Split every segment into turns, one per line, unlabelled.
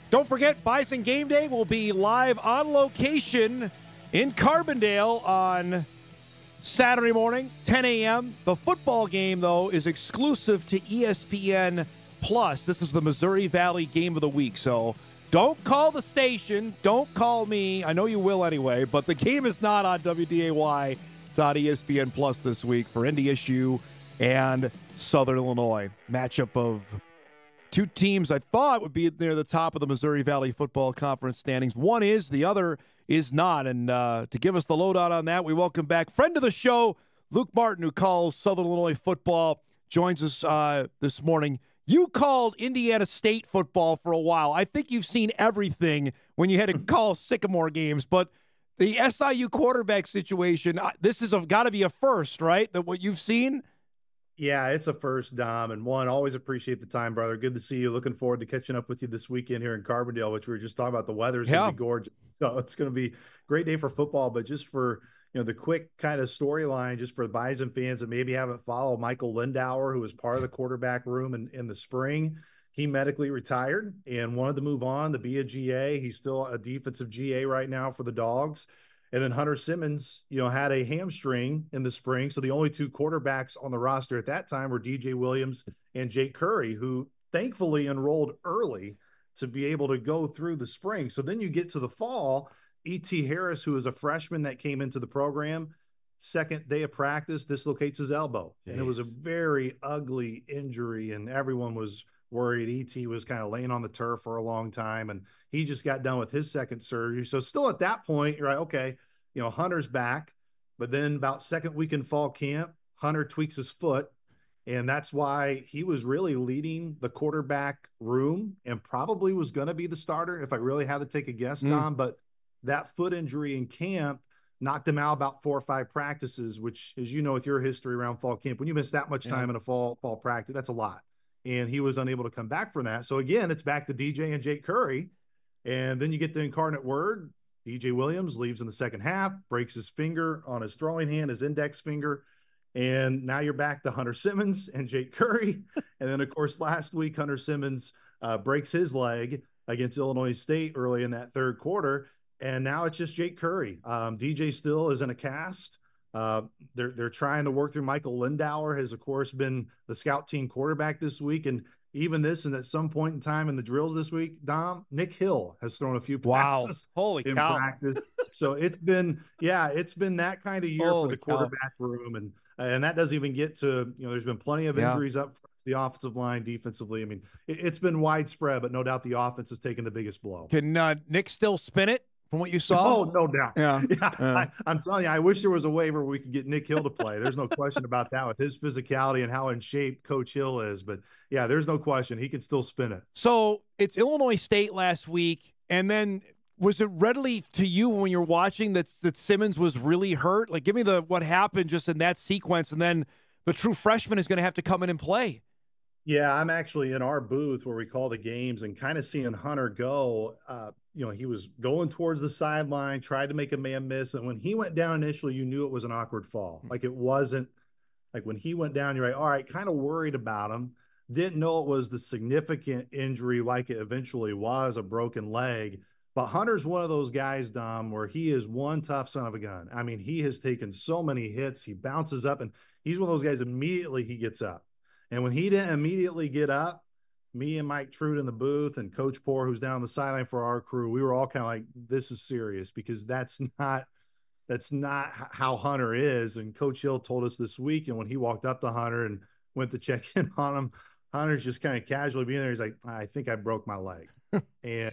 Don't forget, Bison Game Day will be live on location in Carbondale on Saturday morning, 10 a.m. The football game, though, is exclusive to ESPN+. This is the Missouri Valley Game of the Week, so don't call the station. Don't call me. I know you will anyway, but the game is not on WDAY. It's on ESPN+ this week for NDSU and Southern Illinois. Matchup of two teams I thought would be near the top of the Missouri Valley Football Conference standings. One is, the other is not. And to give us the lowdown on that, we welcome back friend of the show, Luke Martin, who calls Southern Illinois football, joins us this morning. You called Indiana State football for a while. I think you've seen everything when you had to call Sycamore games, but the SIU quarterback situation, this is got to be a first, right? That what you've seen?
Yeah, it's a first, Dom. And one, always appreciate the time, brother. Good to see you. Looking forward to catching up with you this weekend here in Carbondale, which we were just talking about. The weather's going to be gorgeous. So it's going to be a great day for football. But just for, the quick kind of storyline, just for Bison fans that maybe haven't followed, Michael Lindauer, who was part of the quarterback room in the spring, he medically retired and wanted to move on to be a GA. He's still a defensive GA right now for the Dogs. And then Hunter Simmons, had a hamstring in the spring. So the only two quarterbacks on the roster at that time were DJ Williams and Jake Curry, who thankfully enrolled early to be able to go through the spring. So then you get to the fall, E.T. Harris, who is a freshman that came into the program, second day of practice, dislocates his elbow. Jeez. And it was a very ugly injury, and everyone was worried. E.T. was kind of laying on the turf for a long time, and he just got done with his second surgery. So still at that point, you're like, okay, Hunter's back. But then about second week in fall camp, Hunter tweaks his foot, and that's why he was really leading the quarterback room and probably was going to be the starter if I really had to take a guess, Dom. But that foot injury in camp knocked him out about 4 or 5 practices, which, as you know, with your history around fall camp, when you miss that much time in a fall practice, that's a lot. And he was unable to come back from that. So again, it's back to DJ and Jake Curry. And then you get the incarnate word. DJ Williams leaves in the second half, breaks his finger on his throwing hand, his index finger. And now you're back to Hunter Simmons and Jake Curry. And then, of course, last week, Hunter Simmons breaks his leg against Illinois State early in that third quarter. And now it's just Jake Curry. DJ still is in a cast. They're trying to work through. Michael Lindauer has, of course, been the scout team quarterback this week. And even this, and at some point in time in the drills this week, Dom, Nick Hill has thrown a few passes in practice. So it's been that kind of year for the quarterback room. And that doesn't even get to, there's been plenty of injuries up front, the offensive line, defensively. I mean, it's been widespread, but no doubt the offense has taken the biggest blow.
Can Nick still spin it? From what you saw?
Oh, no doubt. Yeah. I'm telling you, I wish there was a waiver where we could get Nick Hill to play. There's no question about that with his physicality and how in shape Coach Hill is. But, yeah, there's no question. He can still spin it.
So it's Illinois State last week, and then was it readily to you when you're watching that Simmons was really hurt? Like, give me what happened just in that sequence, and then the true freshman is going to have to come in and play.
Yeah, I'm actually in our booth where we call the games and kind of seeing Hunter go. He was going towards the sideline, tried to make a man miss. And when he went down initially, you knew it was an awkward fall. Like, it wasn't like when he went down, you're like, all right, kind of worried about him. Didn't know it was the significant injury like it eventually was, a broken leg. But Hunter's one of those guys, Dom, where he is one tough son of a gun. I mean, he has taken so many hits. He bounces up, and he's one of those guys immediately he gets up. And when he didn't immediately get up, me and Mike Trude in the booth and Coach Poor, who's down on the sideline for our crew, we were all kind of like, this is serious, because that's not how Hunter is. And Coach Hill told us this week, and when he walked up to Hunter and went to check in on him, Hunter's just kind of casually being there. He's like, I think I broke my leg. And,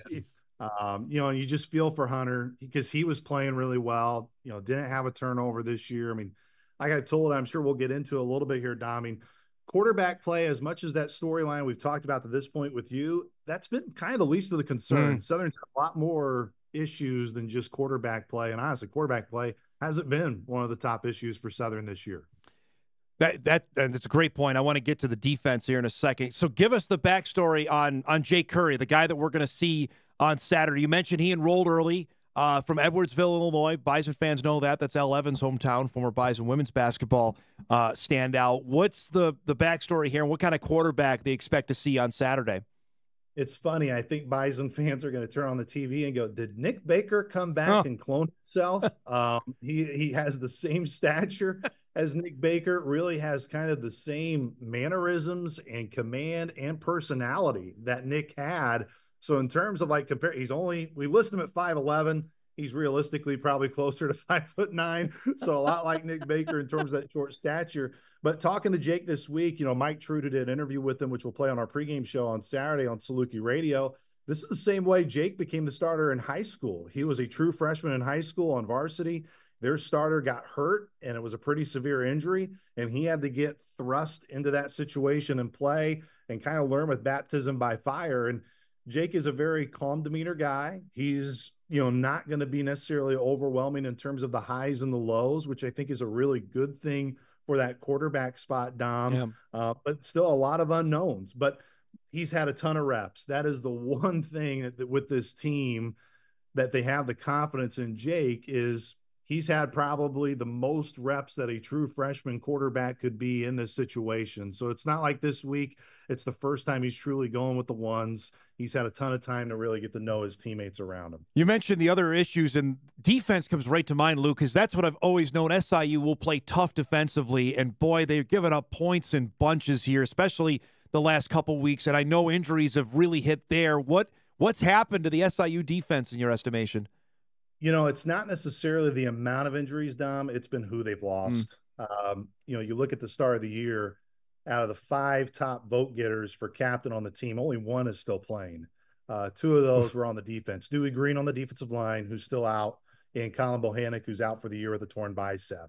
you just feel for Hunter because he was playing really well, didn't have a turnover this year. I mean, like I told, I'm sure we'll get into a little bit here, Dom. I mean, quarterback play, as much as that storyline we've talked about to this point with you, that's been kind of the least of the concern. Southern's had a lot more issues than just quarterback play. And honestly, quarterback play hasn't been one of the top issues for Southern this year.
That's a great point. I want to get to the defense here in a second. So give us the backstory on Jake Curry, the guy that we're going to see on Saturday. You mentioned he enrolled early from Edwardsville, Illinois. Bison fans know that. That's Al Evans' hometown, former Bison women's basketball standout. What's the backstory here, and what kind of quarterback they expect to see on Saturday?
It's funny. I think Bison fans are going to turn on the TV and go, "Did Nick Baker come
Huh.
back and clone himself?" He has the same stature as Nick Baker. Really has kind of the same mannerisms and command and personality that Nick had. So in terms of like compare, we list him at 5'11". He's realistically probably closer to 5'9". So a lot like Nick Baker in terms of that short stature. But talking to Jake this week, Mike Truda did an interview with him, which we'll play on our pregame show on Saturday on Salukis Radio. This is the same way Jake became the starter in high school. He was a true freshman in high school on varsity. Their starter got hurt, and it was a pretty severe injury, and he had to get thrust into that situation and play and kind of learn with baptism by fire. And Jake is a very calm demeanor guy. He's, not going to be necessarily overwhelming in terms of the highs and the lows, which I think is a really good thing for that quarterback spot, Dom. Yeah. But still a lot of unknowns. But he's had a ton of reps. That is the one thing that with this team that they have the confidence in Jake is he's had probably the most reps that a true freshman quarterback could be in this situation. So it's not like this week it's the first time he's truly going with the ones. He's had a ton of time to really get to know his teammates around him.
You mentioned the other issues, and defense comes right to mind, Luke, because that's what I've always known. SIU will play tough defensively, and boy, they've given up points in bunches here, especially the last couple weeks, and I know injuries have really hit there. What's happened to the SIU defense in your estimation?
It's not necessarily the amount of injuries, Dom. It's been who they've lost. You look at the start of the year, out of the 5 top vote getters for captain on the team, only 1 is still playing. 2 of those were on the defense. Dewey Green on the defensive line, who's still out, and Colin Bohannon, who's out for the year with a torn bicep.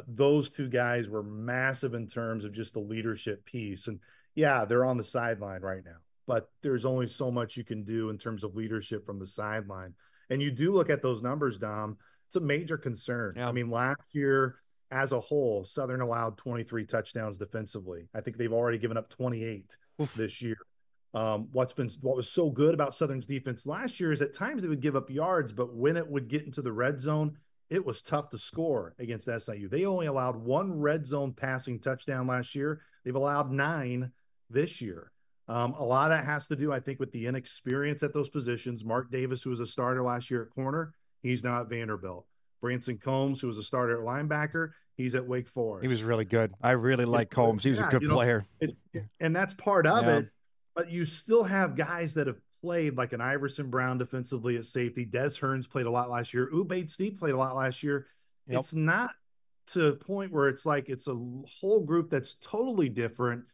Those 2 guys were massive in terms of just the leadership piece. And yeah, they're on the sideline right now, but there's only so much you can do in terms of leadership from the sideline. And you do look at those numbers, Dom, it's a major concern. Yeah. I mean, last year as a whole, Southern allowed 23 touchdowns defensively. I think they've already given up 28 this year. What was so good about Southern's defense last year is at times they would give up yards, but when it would get into the red zone, it was tough to score against SIU. They only allowed 1 red zone passing touchdown last year. They've allowed 9 this year. A lot of that has to do, I think, with the inexperience at those positions. Mark Davis, who was a starter last year at corner, he's now at Vanderbilt. Branson Combs, who was a starter at linebacker, he's at Wake Forest.
He was really good. I really like Combs. He was a good player.
And that's part of it. But you still have guys that have played, like an Iverson Brown defensively at safety. Des Hearns played a lot last year. Ubaid Steep played a lot last year. Yep. It's not to a point where it's like it's a whole group that's totally different.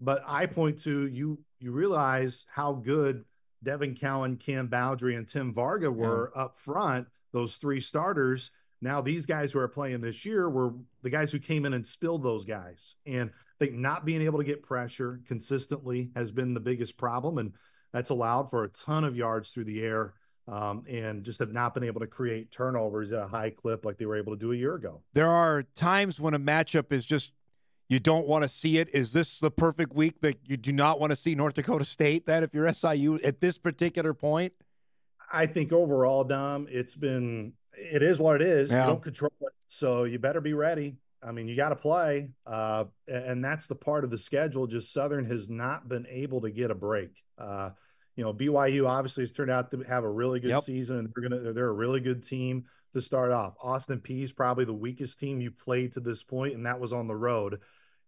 But I point to you realize how good Devin Cowan, Cam Bowdry, and Tim Varga were up front, those 3 starters. Now these guys who are playing this year were the guys who came in and spilled those guys. And I think not being able to get pressure consistently has been the biggest problem. And that's allowed for a ton of yards through the air and just have not been able to create turnovers at a high clip like they were able to do a year ago.
There are times when a matchup is just you don't want to see it. Is this the perfect week that you do not want to see North Dakota State then if you're SIU at this particular point?
I think overall, Dom, it is what it is.
Yeah.
You don't control it, so you better be ready. I mean, you got to play, and that's the part of the schedule. Just Southern has not been able to get a break. BYU obviously has turned out to have a really good season, and they're a really good team to start off. Austin Peay is probably the weakest team you played to this point, and that was on the road.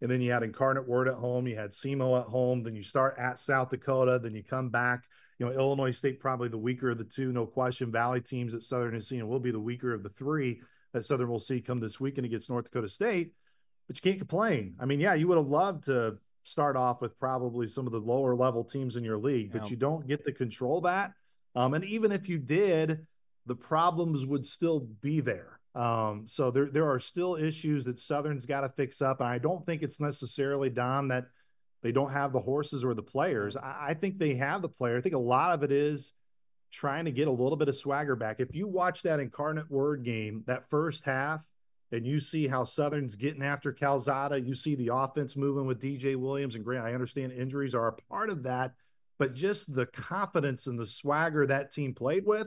And then you had Incarnate Word at home, you had SEMO at home, then you start at South Dakota, then you come back. Illinois State probably the weaker of the 2, no question. Valley teams that Southern has seen will be the weaker of the 3 that Southern will see come this weekend against North Dakota State. But you can't complain. I mean, yeah, you would have loved to start off with probably some of the lower level teams in your league, but you don't get to control that. And even if you did, the problems would still be there. So there are still issues that Southern's got to fix up. And I don't think it's necessarily, Dom, that they don't have the horses or the players. I think they have the player. I think a lot of it is trying to get a little bit of swagger back. If you watch that Incarnate Word game, that first half, and you see how Southern's getting after Calzada, you see the offense moving with DJ Williams and Grant. I understand injuries are a part of that, but just the confidence and the swagger that team played with,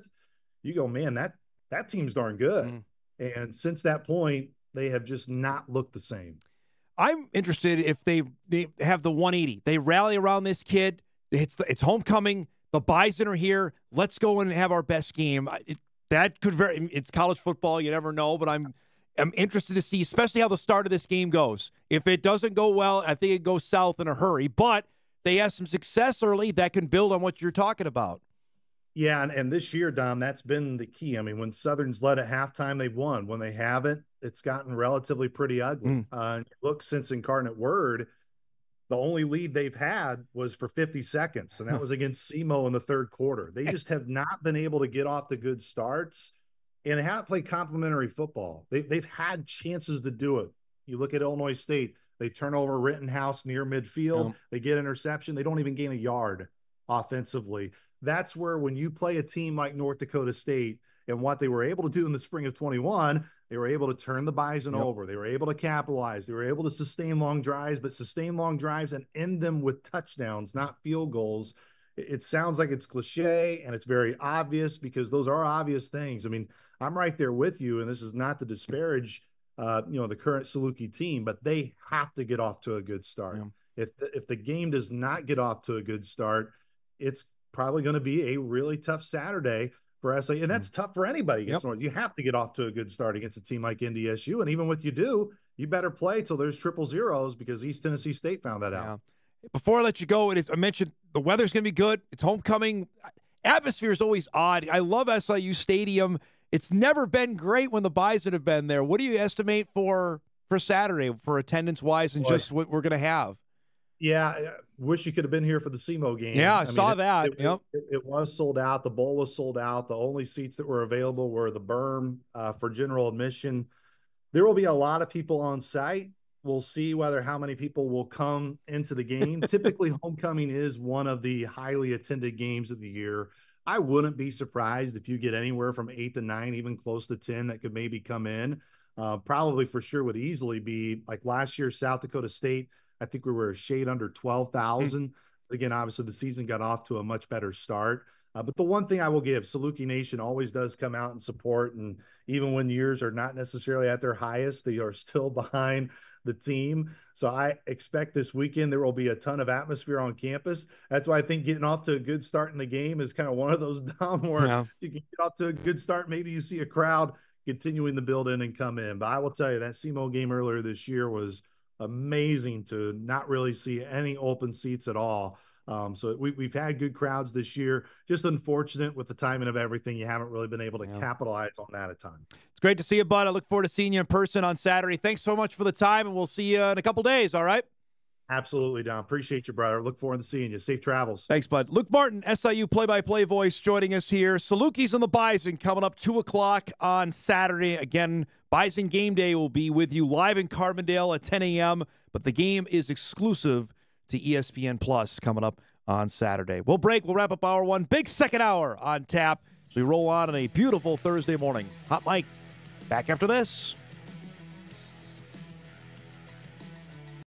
you go, man, that team's darn good. And since that point, they have just not looked the same.
I'm interested if they have the 180. They rally around this kid. It's homecoming. The Bison are here. Let's go and have our best game. It's college football. You never know, but I'm interested to see, especially how the start of this game goes. If it doesn't go well, I think it goes south in a hurry. But they have some success early that can build on what you're talking about.
Yeah, and this year, Dom, that's been the key. I mean, when Southern's led at halftime, they've won. When they haven't, it's gotten relatively pretty ugly. Look, since Incarnate Word, the only lead they've had was for 50 seconds, and that was against SEMO in the third quarter. They just have not been able to get off the good starts, and they haven't played complimentary football. They've had chances to do it. You look at Illinois State, they turn over Rittenhouse near midfield. They get interception. They don't even gain a yard offensively. That's where when you play a team like North Dakota State and what they were able to do in the spring of 21, they were able to turn the Bison over. They were able to capitalize. They were able to sustain long drives, but sustain long drives and end them with touchdowns, not field goals. It sounds like it's cliche and it's very obvious because those are obvious things. I mean, I'm right there with you, and this is not to disparage the current Salukis team, but they have to get off to a good start. If the game does not get off to a good start, it's probably going to be a really tough Saturday for SIU, and that's tough for anybody against North. You have to get off to a good start against a team like NDSU, and even with you better play till there's 000 because East Tennessee State found that out.
Before I let you go, I mentioned the weather's going to be good. It's homecoming. Atmosphere is always odd. I love SIU Stadium. It's never been great when the Bison have been there. What do you estimate for Saturday for attendance-wise and just what we're going to have?
Yeah, wish you could have been here for the SEMO game.
Yeah, I saw that.
It was sold out. The bowl was sold out. The only seats that were available were the berm for general admission. There will be a lot of people on site. We'll see how many people will come into the game. Typically, homecoming is one of the highly attended games of the year. I wouldn't be surprised if you get anywhere from 8 to 9, even close to 10 that could maybe come in. Probably for sure would easily be like last year, South Dakota State. I think we were a shade under 12,000. Again, obviously the season got off to a much better start. But the one thing I will give, Salukis Nation always does come out and support. And even when years are not necessarily at their highest, they are still behind the team. So I expect this weekend there will be a ton of atmosphere on campus. That's why I think getting off to a good start in the game is kind of one of those, Dom, where you can get off to a good start. Maybe you see a crowd continuing to build in and come in. But I will tell you, that SEMO game earlier this year was amazing to not really see any open seats at all. So we've had good crowds this year. Just unfortunate with the timing of everything. You haven't really been able to capitalize on that a ton.
It's great to see you, bud. I look forward to seeing you in person on Saturday. Thanks so much for the time, and we'll see you in a couple days, all right?
Absolutely, Don. Appreciate you, brother. Look forward to seeing you. Safe travels.
Thanks, bud. Luke Martin, SIU play-by-play voice, joining us here. Salukis and the Bison coming up 2 o'clock on Saturday. Again, Bison Game Day will be with you live in Carbondale at 10 a.m., but the game is exclusive to ESPN Plus coming up on Saturday. We'll break. We'll wrap up hour one. Big second hour on tap. So we roll on a beautiful Thursday morning. Hot Mike, back after this.